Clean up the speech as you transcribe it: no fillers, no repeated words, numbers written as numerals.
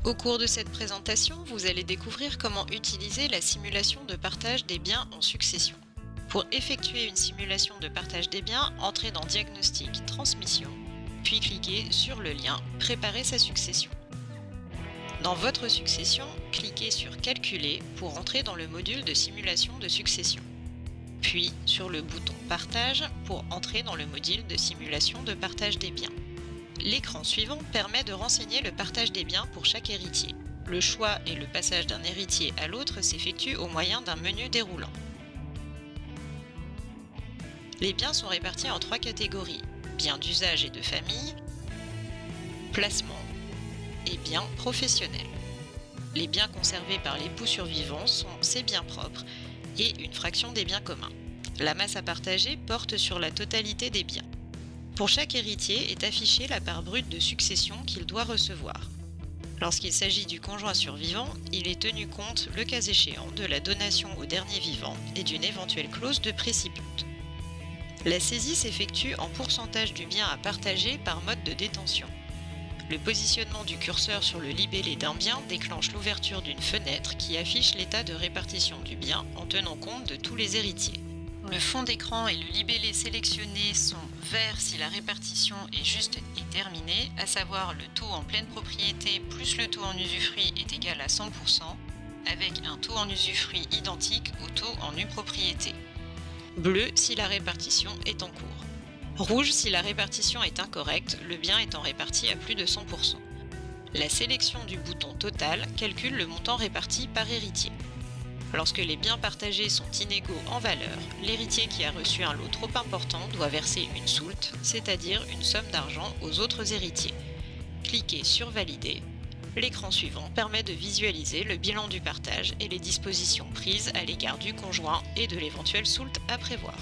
Au cours de cette présentation, vous allez découvrir comment utiliser la simulation de partage des biens en succession. Pour effectuer une simulation de partage des biens, entrez dans Diagnostic Transmission, puis cliquez sur le lien Préparer sa succession. Dans votre succession, cliquez sur Calculer pour entrer dans le module de simulation de succession. Puis sur le bouton Partage pour entrer dans le module de simulation de partage des biens. L'écran suivant permet de renseigner le partage des biens pour chaque héritier. Le choix et le passage d'un héritier à l'autre s'effectuent au moyen d'un menu déroulant. Les biens sont répartis en 3 catégories: biens d'usage et de famille, placement et biens professionnels. Les biens conservés par l'époux survivant sont ses biens propres et une fraction des biens communs. La masse à partager porte sur la totalité des biens. Pour chaque héritier est affichée la part brute de succession qu'il doit recevoir. Lorsqu'il s'agit du conjoint survivant, il est tenu compte, le cas échéant, de la donation au dernier vivant et d'une éventuelle clause de préciput. La saisie s'effectue en pourcentage du bien à partager par mode de détention. Le positionnement du curseur sur le libellé d'un bien déclenche l'ouverture d'une fenêtre qui affiche l'état de répartition du bien en tenant compte de tous les héritiers. Le fond d'écran et le libellé sélectionné sont verts si la répartition est juste et terminée, à savoir le taux en pleine propriété plus le taux en usufruit est égal à 100%, avec un taux en usufruit identique au taux en nue propriété. Bleu si la répartition est en cours. Rouge si la répartition est incorrecte, le bien étant réparti à plus de 100%. La sélection du bouton Total calcule le montant réparti par héritier. Lorsque les biens partagés sont inégaux en valeur, l'héritier qui a reçu un lot trop important doit verser une soulte, c'est-à-dire une somme d'argent aux autres héritiers. Cliquez sur Valider. L'écran suivant permet de visualiser le bilan du partage et les dispositions prises à l'égard du conjoint et de l'éventuelle soulte à prévoir.